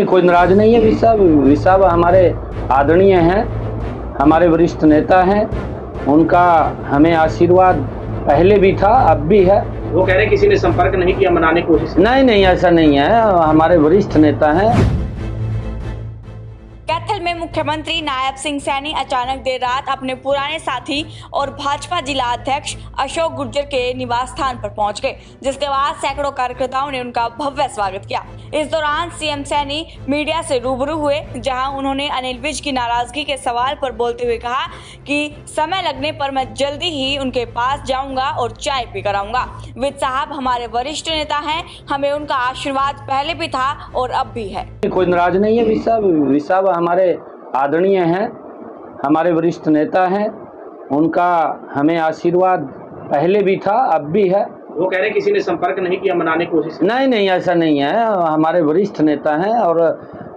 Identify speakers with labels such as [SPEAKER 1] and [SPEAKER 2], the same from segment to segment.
[SPEAKER 1] कोई नाराज नहीं है। विसाब हमारे आदरणीय हैं, हमारे वरिष्ठ नेता हैं, उनका हमें आशीर्वाद पहले भी था, अब भी है।
[SPEAKER 2] वो कह रहे हैं किसी ने संपर्क नहीं किया, मनाने की कोशिश
[SPEAKER 1] नहीं, ऐसा नहीं है। हमारे वरिष्ठ नेता हैं।
[SPEAKER 3] कैथल में मुख्यमंत्री नायब सिंह सैनी अचानक देर रात अपने पुराने साथी और भाजपा जिला अध्यक्ष अशोक गुर्जर के निवास स्थान पर पहुंच गए, जिसके बाद सैकड़ों कार्यकर्ताओं ने उनका भव्य स्वागत किया। इस दौरान सीएम सैनी मीडिया से रूबरू हुए, जहां उन्होंने अनिल विज की नाराजगी के सवाल पर बोलते हुए कहा कि समय लगने पर मैं जल्दी ही उनके पास जाऊंगा और चाय पीकर आऊंगा। विज साहब हमारे वरिष्ठ नेता हैं, हमें उनका आशीर्वाद पहले भी था और अब भी है।
[SPEAKER 1] कोई नाराज नहीं है। विसाब हमारे आदरणीय हैं, हमारे वरिष्ठ नेता हैं, उनका हमें आशीर्वाद पहले भी था, अब भी है।
[SPEAKER 2] वो कह रहे हैं किसी ने संपर्क नहीं किया, मनाने की कोशिश
[SPEAKER 1] नहीं, ऐसा नहीं है। हमारे वरिष्ठ नेता हैं और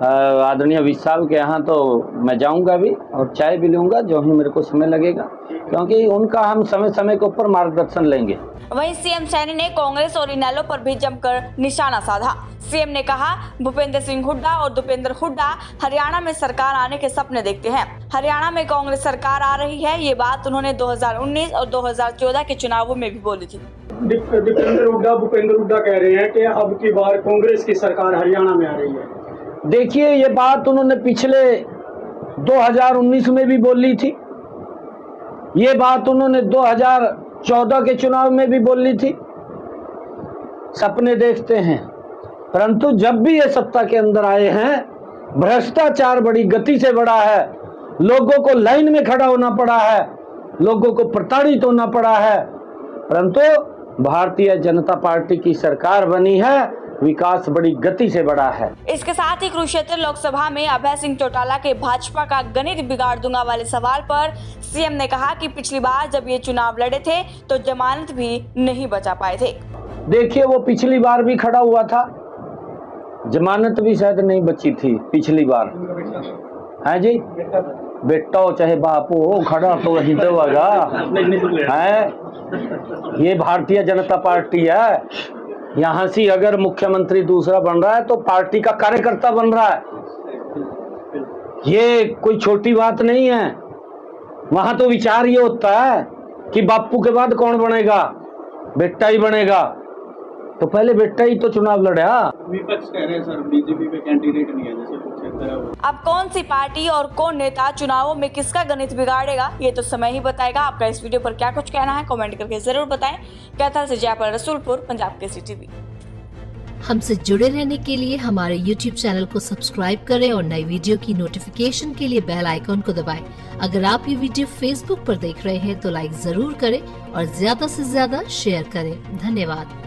[SPEAKER 1] आदरणीय विसाब के यहाँ तो मैं जाऊंगा भी और चाय भी लूंगा जो ही मेरे को समय लगेगा, क्योंकि उनका हम समय समय के ऊपर मार्गदर्शन लेंगे।
[SPEAKER 3] वहीं सीएम सैनी ने कांग्रेस और इनेलो पर भी जमकर निशाना साधा। सीएम ने कहा, भूपेंद्र सिंह हुड्डा और दीपेंद्र हुड्डा हरियाणा में सरकार आने के सपने देखते हैं। हरियाणा में कांग्रेस सरकार आ रही है, ये बात उन्होंने 2019 और 2014 के चुनावों में भी बोली थी।
[SPEAKER 4] दीपेंद्र हुड्डा भूपेंद्र हुड्डा कह रहे हैं कि अब की बार कांग्रेस की सरकार हरियाणा में आ रही है।
[SPEAKER 1] देखिए, ये बात उन्होंने पिछले 2019 में भी बोली थी, ये बात उन्होंने 2014 के चुनाव में भी बोली थी। सपने देखते हैं, परंतु जब भी ये सत्ता के अंदर आए हैं, भ्रष्टाचार बड़ी गति से बढ़ा है, लोगों को लाइन में खड़ा होना पड़ा है, लोगों को प्रताड़ित होना पड़ा है, परंतु भारतीय जनता पार्टी की सरकार बनी है, विकास बड़ी गति से बढ़ा है।
[SPEAKER 3] इसके साथ ही कुरुक्षेत्र लोकसभा में अभय सिंह चौटाला के भाजपा का गणित बिगाड़ दूंगा वाले सवाल पर सीएम ने कहा कि पिछली बार जब ये चुनाव लड़े थे तो जमानत भी नहीं बचा पाए थे।
[SPEAKER 1] देखिए, वो पिछली बार भी खड़ा हुआ था, जमानत भी शायद नहीं बची थी पिछली बार, है जी। बेटा हो चाहे बाप हो, खड़ा तो वही तो होगा है। ये भारतीय जनता पार्टी है, यहाँ से अगर मुख्यमंत्री दूसरा बन रहा है तो पार्टी का कार्यकर्ता बन रहा है, ये कोई छोटी बात नहीं है। वहां तो विचार ये होता है कि बापू के बाद कौन बनेगा, बेटा ही बनेगा, तो पहले बेटा ही तो चुनाव लड़ा।
[SPEAKER 4] विपक्ष कह रहे हैं सर बीजेपी पे कैंडिडेट नहीं है, जैसे
[SPEAKER 3] अब कौन सी पार्टी और कौन नेता चुनावों में किसका गणित बिगाड़ेगा, ये तो समय ही बताएगा। आपका इस वीडियो पर क्या कुछ कहना है, कमेंट करके जरूर बताएं। कैथल से जयपाल रसूलपुर, पंजाब केसरी टीवी।
[SPEAKER 5] हमसे जुड़े रहने के लिए हमारे YouTube चैनल को सब्सक्राइब करें और नई वीडियो की नोटिफिकेशन के लिए बेल आइकॉन को दबाएं। अगर आप ये वीडियो Facebook पर देख रहे हैं तो लाइक जरूर करें और ज्यादा से ज्यादा शेयर करें। धन्यवाद।